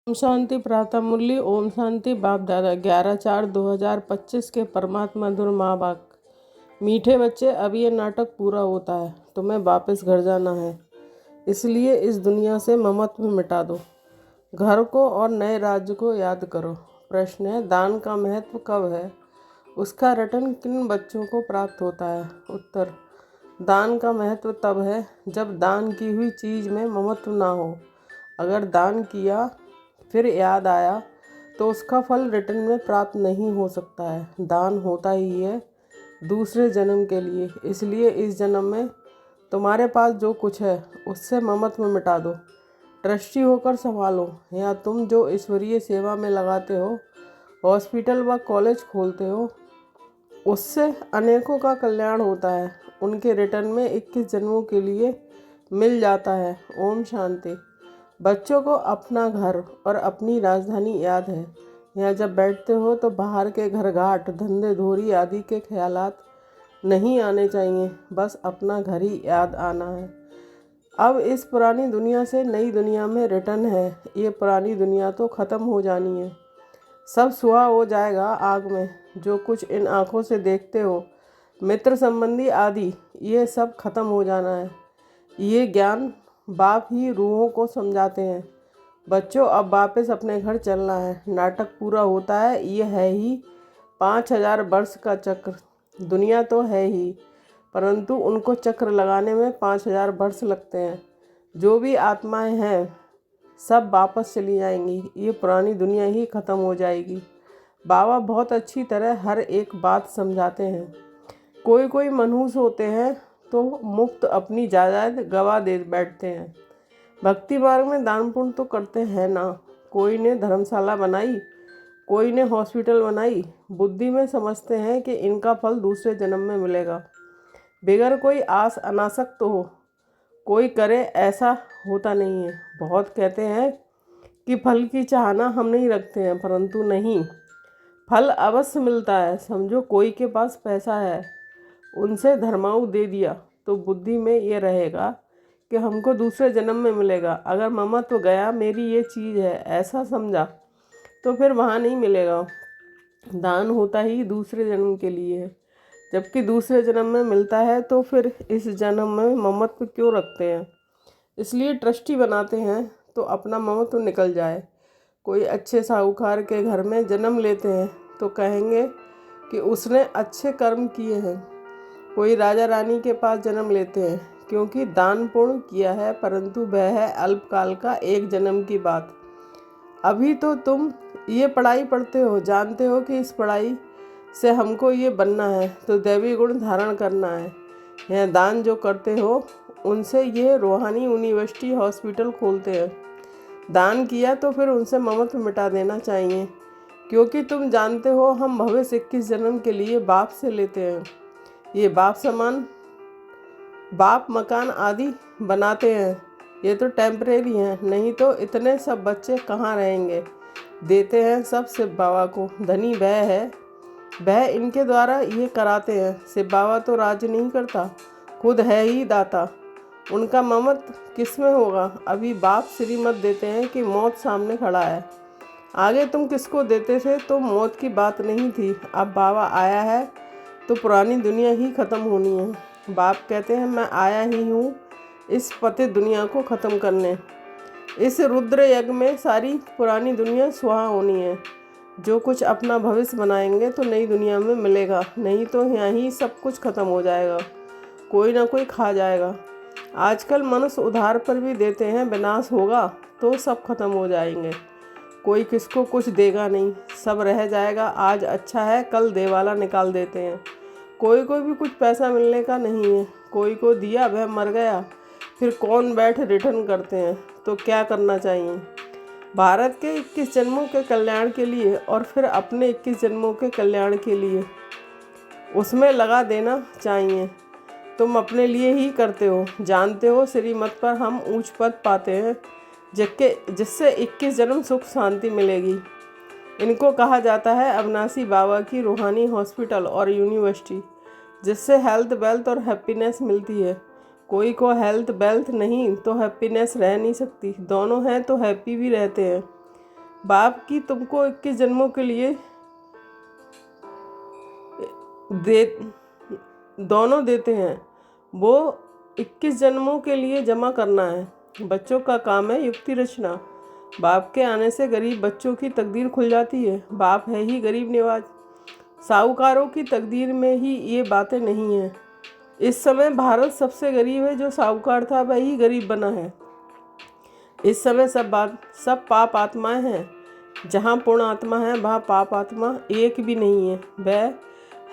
ओम शांति प्रातः मुरली। ओम शांति बाप दादा 11/4/2025 के परमात्मा धुर माँ बाप। मीठे बच्चे, अब ये नाटक पूरा होता है, तुम्हें वापस घर जाना है। इसलिए इस दुनिया से ममत्व मिटा दो, घर को और नए राज्य को याद करो। प्रश्न है, दान का महत्व कब है? उसका रिटर्न किन बच्चों को प्राप्त होता है? उत्तर, दान का महत्व तब है जब दान की हुई चीज़ में ममत्व ना हो। अगर दान किया फिर याद आया तो उसका फल रिटर्न में प्राप्त नहीं हो सकता है। दान होता ही है दूसरे जन्म के लिए, इसलिए इस जन्म में तुम्हारे पास जो कुछ है उससे ममत्व मिटा दो, ट्रस्टी होकर संभालो। या तुम जो ईश्वरीय सेवा में लगाते हो, हॉस्पिटल व कॉलेज खोलते हो, उससे अनेकों का कल्याण होता है। उनके रिटर्न में 21 जन्मों के लिए मिल जाता है। ओम शांति। बच्चों को अपना घर और अपनी राजधानी याद है। यहाँ जब बैठते हो तो बाहर के घर घाट, धंधे धोरी आदि के ख्यालात नहीं आने चाहिए, बस अपना घर ही याद आना है। अब इस पुरानी दुनिया से नई दुनिया में रिटर्न है। ये पुरानी दुनिया तो ख़त्म हो जानी है, सब सुहा हो जाएगा आग में। जो कुछ इन आँखों से देखते हो, मित्र संबंधी आदि, ये सब खत्म हो जाना है। ये ज्ञान बाप ही रूहों को समझाते हैं। बच्चों, अब वापस अपने घर चलना है। नाटक पूरा होता है। ये है ही 5000 वर्ष का चक्र। दुनिया तो है ही, परंतु उनको चक्र लगाने में 5000 वर्ष लगते हैं। जो भी आत्माएं हैं सब वापस चली जाएंगी। ये पुरानी दुनिया ही ख़त्म हो जाएगी। बाबा बहुत अच्छी तरह हर एक बात समझाते हैं। कोई कोई मनहूस होते हैं तो मुफ्त अपनी जायदाद गवा दे बैठते हैं। भक्ति मार्ग में दान पुण्य तो करते हैं ना। कोई ने धर्मशाला बनाई, कोई ने हॉस्पिटल बनाई। बुद्धि में समझते हैं कि इनका फल दूसरे जन्म में मिलेगा, बगैर कोई आस अनासक्त हो कोई करे, ऐसा होता नहीं है। बहुत कहते हैं कि फल की चाहना हम नहीं रखते हैं, परंतु नहीं, फल अवश्य मिलता है। समझो कोई के पास पैसा है, उनसे धर्माऊ दे दिया तो बुद्धि में ये रहेगा कि हमको दूसरे जन्म में मिलेगा। अगर ममत्व गया, मेरी ये चीज़ है ऐसा समझा, तो फिर वहाँ नहीं मिलेगा। दान होता ही दूसरे जन्म के लिए है, जबकि दूसरे जन्म में मिलता है, तो फिर इस जन्म में ममत्व क्यों रखते हैं? इसलिए ट्रस्टी बनाते हैं तो अपना ममत्व निकल जाए। कोई अच्छे साहूकार के घर में जन्म लेते हैं तो कहेंगे कि उसने अच्छे कर्म किए हैं। कोई राजा रानी के पास जन्म लेते हैं क्योंकि दान पुण्य किया है, परंतु वह है अल्पकाल का, एक जन्म की बात। अभी तो तुम ये पढ़ाई पढ़ते हो, जानते हो कि इस पढ़ाई से हमको ये बनना है, तो दैवी गुण धारण करना है। यह दान जो करते हो उनसे ये रूहानी यूनिवर्सिटी हॉस्पिटल खोलते हैं। दान किया तो फिर उनसे ममत्व मिटा देना चाहिए, क्योंकि तुम जानते हो हम भविष्य 21 जन्म के लिए बाप से लेते हैं। ये बाप समान बाप मकान आदि बनाते हैं, ये तो टेम्परेरी हैं, नहीं तो इतने सब बच्चे कहाँ रहेंगे। देते हैं सब शिव बाबा को। धनी वह है, वह इनके द्वारा ये कराते हैं। शिव बाबा तो राज नहीं करता, खुद है ही दाता। उनका ममत्व किस में होगा? अभी बाप श्रीमत देते हैं कि मौत सामने खड़ा है। आगे तुम किसको देते थे तो मौत की बात नहीं थी। अब बाबा आया है तो पुरानी दुनिया ही ख़त्म होनी है। बाप कहते हैं मैं आया ही हूँ इस पतित दुनिया को ख़त्म करने। इस रुद्र यज्ञ में सारी पुरानी दुनिया सुहा होनी है। जो कुछ अपना भविष्य बनाएंगे तो नई दुनिया में मिलेगा, नहीं तो यहाँ ही सब कुछ ख़त्म हो जाएगा, कोई ना कोई खा जाएगा। आजकल मनुष्य उधार पर भी देते हैं, विनाश होगा तो सब खत्म हो जाएंगे, कोई किसको कुछ देगा नहीं, सब रह जाएगा। आज अच्छा है, कल देवाला निकाल देते हैं। कोई को भी कुछ पैसा मिलने का नहीं है। कोई को दिया वह मर गया, फिर कौन बैठ रिटर्न करते हैं। तो क्या करना चाहिए? भारत के 21 जन्मों के कल्याण के लिए और फिर अपने 21 जन्मों के कल्याण के लिए उसमें लगा देना चाहिए। तुम अपने लिए ही करते हो, जानते हो श्रीमत पर हम ऊंच पद पाते हैं, जिससे 21 जन्म सुख शांति मिलेगी। इनको कहा जाता है अविनाशी बाबा की रूहानी हॉस्पिटल और यूनिवर्सिटी, जिससे हेल्थ वेल्थ और हैप्पीनेस मिलती है। कोई को हेल्थ वेल्थ नहीं तो हैप्पीनेस रह नहीं सकती, दोनों हैं तो हैप्पी भी रहते हैं। बाप की तुमको 21 जन्मों के लिए दे दोनों देते हैं, वो 21 जन्मों के लिए जमा करना है। बच्चों का काम है युक्ति रचना। बाप के आने से गरीब बच्चों की तकदीर खुल जाती है। बाप है ही गरीब निवाज। साहूकारों की तकदीर में ही ये बातें नहीं हैं। इस समय भारत सबसे गरीब है। जो साहूकार था वह ही गरीब बना है। इस समय सब पाप आत्माएं हैं। जहाँ पूर्ण आत्मा है वहाँ पाप आत्मा एक भी नहीं है। वह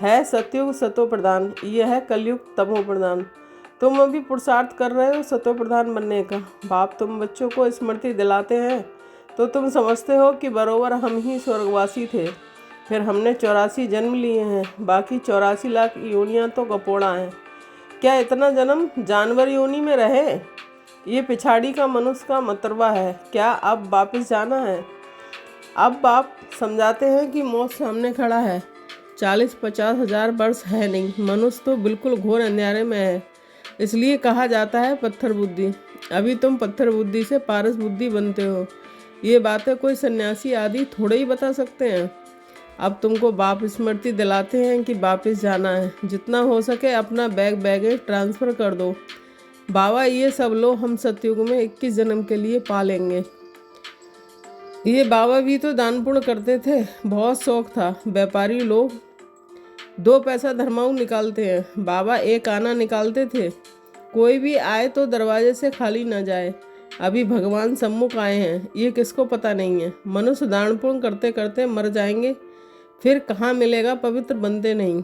है सतयुग सतो प्रधान, यह है कलयुग तमो प्रधान। तुम अभी पुरुषार्थ कर रहे हो सतो प्रधान बनने का। बाप तुम बच्चों को स्मृति दिलाते हैं तो तुम समझते हो कि बरोबर हम ही स्वर्गवासी थे। फिर हमने 84 जन्म लिए हैं, बाकी 84 लाख योनियाँ तो गपोड़ा हैं। क्या इतना जन्म जानवर योनि में रहे? ये पिछाड़ी का मनुष्य का मतरवा है। क्या अब वापस जाना है? अब बाप समझाते हैं कि मौत सामने खड़ा है। 40-50 हजार वर्ष है नहीं। मनुष्य तो बिल्कुल घोर अंधेरे में है। इसलिए कहा जाता है पत्थर बुद्धि। अभी तुम पत्थर बुद्धि से पारस बुद्धि बनते हो। ये बातें कोई सन्यासी आदि थोड़े ही बता सकते हैं। अब तुमको बाप स्मृति दिलाते हैं कि वापस जाना है। जितना हो सके अपना बैगेज ट्रांसफ़र कर दो। बाबा ये सब लो, हम सतयुग में 21 जन्म के लिए पालेंगे। ये बाबा भी तो दान पुण्य करते थे, बहुत शौक था। व्यापारी लोग 2 पैसा धर्माऊ निकालते हैं, बाबा 1 आना निकालते थे। कोई भी आए तो दरवाजे से खाली ना जाए। अभी भगवान सम्मुख आए हैं, ये किसको पता नहीं है। मनुष्य दान पुण्य करते करते मर जाएंगे, फिर कहाँ मिलेगा, पवित्र बनते नहीं,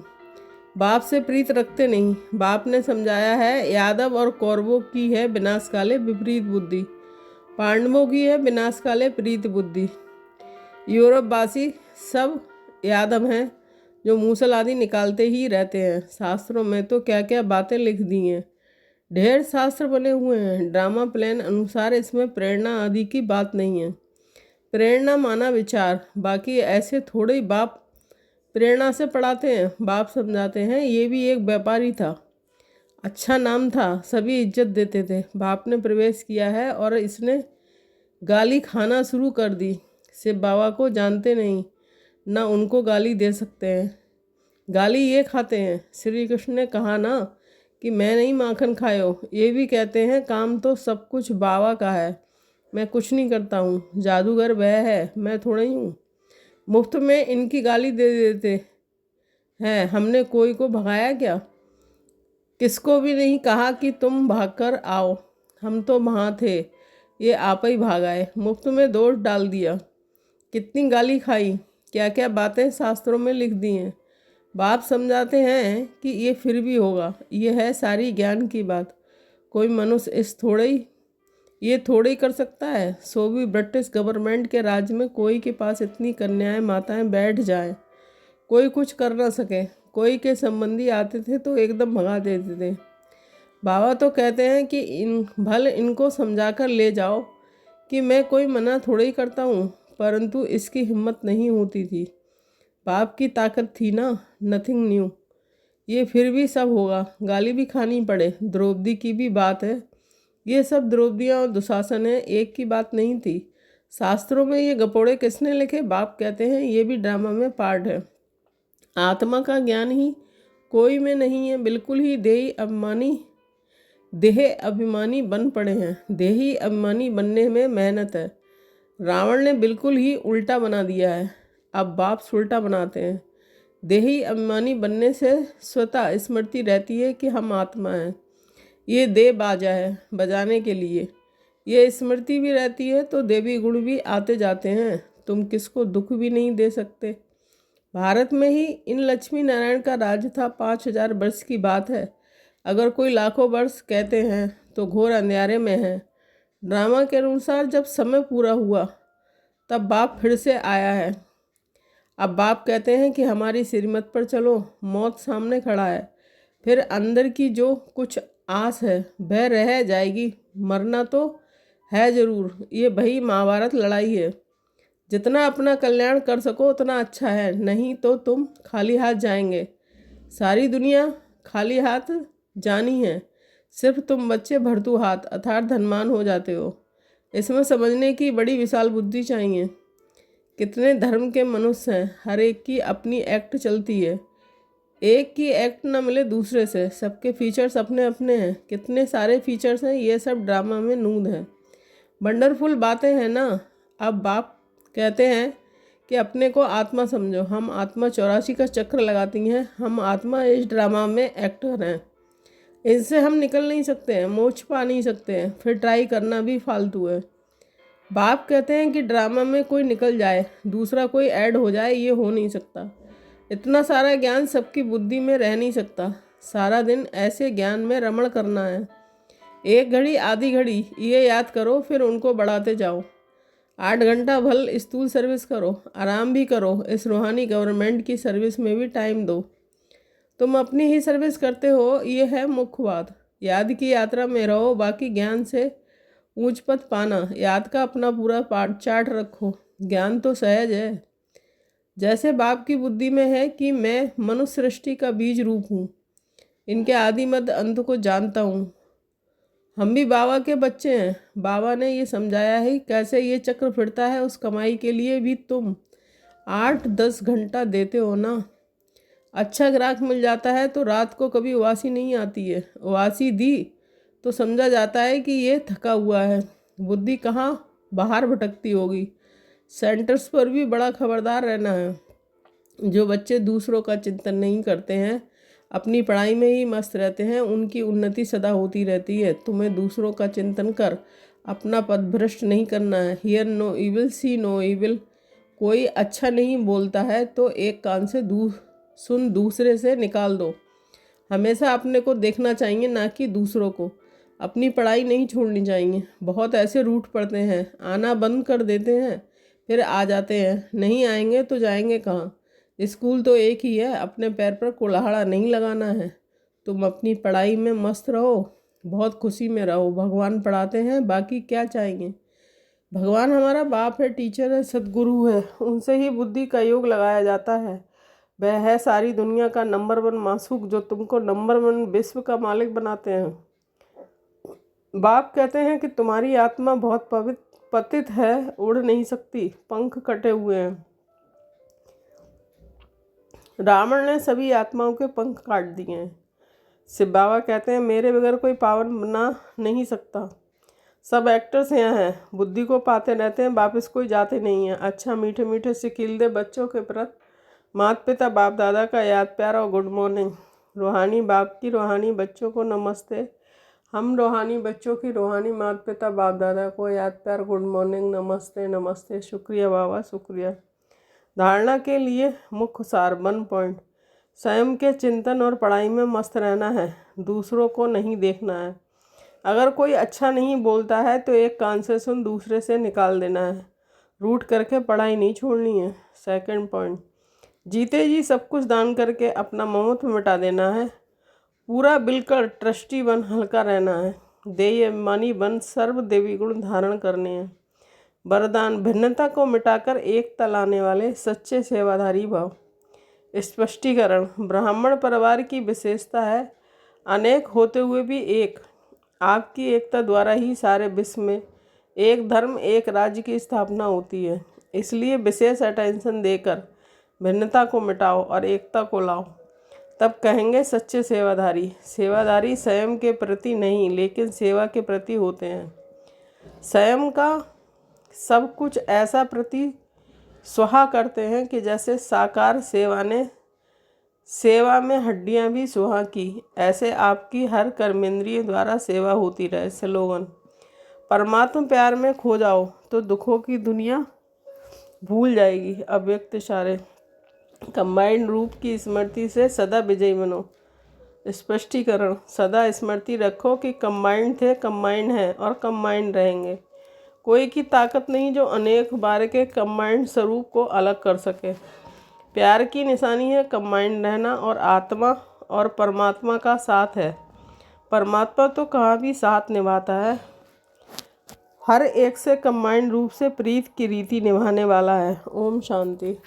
बाप से प्रीत रखते नहीं। बाप ने समझाया है यादव और कौरवों की है विनाशकाले विपरीत बुद्धि, पांडवों की है विनाशकाले प्रीत बुद्धि। यूरोपवासी सब यादव हैं जो मूसल आदि निकालते ही रहते हैं। शास्त्रों में तो क्या क्या बातें लिख दी हैं। ढेर शास्त्र बने हुए हैं ड्रामा प्लान अनुसार। इसमें प्रेरणा आदि की बात नहीं है। प्रेरणा माना विचार, बाकी ऐसे थोड़े ही बाप प्रेरणा से पढ़ाते हैं। बाप समझाते हैं ये भी एक व्यापारी था, अच्छा नाम था, सभी इज्जत देते थे। बाप ने प्रवेश किया है और इसने गाली खाना शुरू कर दी। शिव बाबा को जानते नहीं, ना उनको गाली दे सकते हैं। गाली ये खाते हैं। श्री कृष्ण ने कहा ना कि मैं नहीं माखन खायो। ये भी कहते हैं काम तो सब कुछ बाबा का है, मैं कुछ नहीं करता हूँ, जादूगर वह है, मैं थोड़ा ही हूँ। मुफ्त में इनकी गाली दे देते हैं। हमने कोई को भगाया क्या? किसको भी नहीं कहा कि तुम भागकर आओ, हम तो वहाँ थे, ये आप ही भाग आए। मुफ्त में दोष डाल दिया। कितनी गाली खाई, क्या क्या बातें शास्त्रों में लिख दी हैं। बाप समझाते हैं कि ये फिर भी होगा। ये है सारी ज्ञान की बात। कोई मनुष्य ये थोड़े ही कर सकता है। सो भी ब्रिटिश गवर्नमेंट के राज्य में कोई के पास इतनी कन्याएं माताएं बैठ जाएं, कोई कुछ कर ना सके। कोई के संबंधी आते थे तो एकदम भगा देते थे। बाबा तो कहते हैं कि इनको समझा कर ले जाओ कि मैं कोई मना थोड़ा ही करता हूँ, परंतु इसकी हिम्मत नहीं होती थी। बाप की ताकत थी ना, नथिंग न्यू। ये फिर भी सब होगा, गाली भी खानी पड़े। द्रौपदी की भी बात है। ये सब द्रौपदियाँ और दुशासन है, एक की बात नहीं थी। शास्त्रों में ये गपोड़े किसने लिखे? बाप कहते हैं ये भी ड्रामा में पार्ट है। आत्मा का ज्ञान ही कोई में नहीं है, बिल्कुल ही देह अभिमानी बन पड़े हैं। देही अभिमानी बनने में मेहनत है। रावण ने बिल्कुल ही उल्टा बना दिया है, अब बाप सुलटा बनाते हैं। देही अभिमानी बनने से स्वतः स्मृति रहती है कि हम आत्मा हैं। ये देह बाजा है बजाने के लिए। ये स्मृति भी रहती है तो देवी गुण भी आते जाते हैं। तुम किसको दुख भी नहीं दे सकते। भारत में ही इन लक्ष्मी नारायण का राज था। 5000 वर्ष की बात है। अगर कोई लाखों वर्ष कहते हैं तो घोर अंधेरे में है। ड्रामा के अनुसार जब समय पूरा हुआ तब बाप फिर से आया है। अब बाप कहते हैं कि हमारी श्रीमत पर चलो, मौत सामने खड़ा है। फिर अंदर की जो कुछ आस है वह रह जाएगी। मरना तो है ज़रूर। ये वही महाभारत लड़ाई है। जितना अपना कल्याण कर सको उतना अच्छा है, नहीं तो तुम खाली हाथ जाएंगे। सारी दुनिया खाली हाथ जानी है, सिर्फ तुम बच्चे भरतू हाथ अर्थात धनवान हो जाते हो। इसमें समझने की बड़ी विशाल बुद्धि चाहिए। कितने धर्म के मनुष्य हैं, हर एक की अपनी एक्ट चलती है। एक की एक्ट ना मिले दूसरे से, सबके फीचर्स अपने अपने हैं। कितने सारे फीचर्स हैं, ये सब ड्रामा में नूंद है। वंडरफुल बातें हैं ना। अब बाप कहते हैं कि अपने को आत्मा समझो। हम आत्मा 84 का चक्र लगाती हैं। हम आत्मा इस ड्रामा में एक्टर हैं। इनसे हम निकल नहीं सकते हैं, मोक्ष पा नहीं सकते हैं, फिर ट्राई करना भी फालतू है। बाप कहते हैं कि ड्रामा में कोई निकल जाए, दूसरा कोई ऐड हो जाए, ये हो नहीं सकता। इतना सारा ज्ञान सबकी बुद्धि में रह नहीं सकता। सारा दिन ऐसे ज्ञान में रमण करना है। 1 घड़ी आधी घड़ी ये याद करो, फिर उनको बढ़ाते जाओ। 8 घंटा भल स्थूल सर्विस करो, आराम भी करो। इस रूहानी गवर्नमेंट की सर्विस में भी टाइम दो। तुम अपनी ही सर्विस करते हो, ये है मुख्य बात। याद की यात्रा में रहो, बाकी ज्ञान से ऊंच पद पाना। याद का अपना पूरा पाठ चार्ट रखो। ज्ञान तो सहज है, जैसे बाप की बुद्धि में है कि मैं मनुष्य सृष्टि का बीज रूप हूँ, इनके आदि मध्य अंत को जानता हूँ। हम भी बाबा के बच्चे हैं। बाबा ने ये समझाया है कैसे ये चक्र फिरता है। उस कमाई के लिए भी तुम 8-10 घंटा देते हो ना। अच्छा ग्राहक मिल जाता है तो रात को कभी उबासी नहीं आती है। उबासी दी तो समझा जाता है कि ये थका हुआ है। बुद्धि कहाँ बाहर भटकती होगी। सेंटर्स पर भी बड़ा खबरदार रहना है। जो बच्चे दूसरों का चिंतन नहीं करते हैं, अपनी पढ़ाई में ही मस्त रहते हैं, उनकी उन्नति सदा होती रहती है। तुम्हें दूसरों का चिंतन कर अपना पद भ्रष्ट नहीं करना है। Hear no evil, see no evil. कोई अच्छा नहीं बोलता है तो एक कान से सुन, दूसरे से निकाल दो। हमेशा अपने को देखना चाहिए, ना कि दूसरों को। अपनी पढ़ाई नहीं छोड़नी चाहिए। बहुत ऐसे रूट पड़ते हैं, आना बंद कर देते हैं, फिर आ जाते हैं। नहीं आएंगे तो जाएंगे कहाँ। स्कूल तो एक ही है, अपने पैर पर कुल्हाड़ा नहीं लगाना है। तुम अपनी पढ़ाई में मस्त रहो, बहुत खुशी में रहो। भगवान पढ़ाते हैं, बाकी क्या चाहेंगे। भगवान हमारा बाप है, टीचर है, सदगुरु है। उनसे ही बुद्धि का योग लगाया जाता है। वह है सारी दुनिया का नंबर 1 मासूक, जो तुमको नंबर 1 विश्व का मालिक बनाते हैं। बाप कहते हैं कि तुम्हारी आत्मा बहुत पतित है, उड़ नहीं सकती, पंख कटे हुए हैं। रावण ने सभी आत्माओं के पंख काट दिए हैं। शिव बाबा कहते हैं मेरे बगैर कोई पावन बना नहीं सकता। सब एक्टर्स यहाँ हैं, बुद्धि को पाते रहते हैं, वापस कोई जाते नहीं हैं। अच्छा मीठे मीठे सिकील दे बच्चों के प्रति माता पिता बाप दादा का याद प्यार और गुड मॉर्निंग। रूहानी बाप की रूहानी बच्चों को नमस्ते। हम रूहानी बच्चों की रूहानी माता पिता बाप दादा को याद प्यार गुड मॉर्निंग, नमस्ते नमस्ते। शुक्रिया बाबा, शुक्रिया। धारणा के लिए मुख्य सार 1 पॉइंट। स्वयं के चिंतन और पढ़ाई में मस्त रहना है, दूसरों को नहीं देखना है। अगर कोई अच्छा नहीं बोलता है तो एक कान से सुन, दूसरे से निकाल देना है। रूट करके पढ़ाई नहीं छोड़नी है। 2 पॉइंट। जीते जी सब कुछ दान करके अपना ममत्व मिटा देना है। पूरा बिल्कुल ट्रस्टी बन हल्का रहना है। देय मानी बन सर्व देवी गुण धारण करने हैं। वरदान भिन्नता को मिटाकर एकता लाने वाले सच्चे सेवाधारी भाव। स्पष्टीकरण ब्राह्मण परिवार की विशेषता है अनेक होते हुए भी एक। आपकी एकता द्वारा ही सारे विश्व में एक धर्म एक राज्य की स्थापना होती है। इसलिए विशेष अटेंशन देकर भिन्नता को मिटाओ और एकता को लाओ, तब कहेंगे सच्चे सेवाधारी। सेवाधारी स्वयं के प्रति नहीं, लेकिन सेवा के प्रति होते हैं। स्वयं का सब कुछ ऐसा प्रति स्वाहा करते हैं कि जैसे साकार सेवा में हड्डियां भी सुहा की, ऐसे आपकी हर कर्मेंद्रिय द्वारा सेवा होती रहे। स्लोगन परमात्मा प्यार में खो जाओ तो दुखों की दुनिया भूल जाएगी। अव्यक्त इशारे कंबाइंड रूप की स्मृति से सदा विजयी बनो। स्पष्टीकरण सदा स्मृति रखो कि कंबाइंड थे, कंबाइंड हैं और कंबाइंड रहेंगे। कोई की ताकत नहीं जो अनेक बार के कंबाइंड स्वरूप को अलग कर सके। प्यार की निशानी है कंबाइंड रहना और आत्मा और परमात्मा का साथ है। परमात्मा तो कहाँ भी साथ निभाता है, हर एक से कंबाइंड रूप से प्रीत की रीति निभाने वाला है। ओम शांति।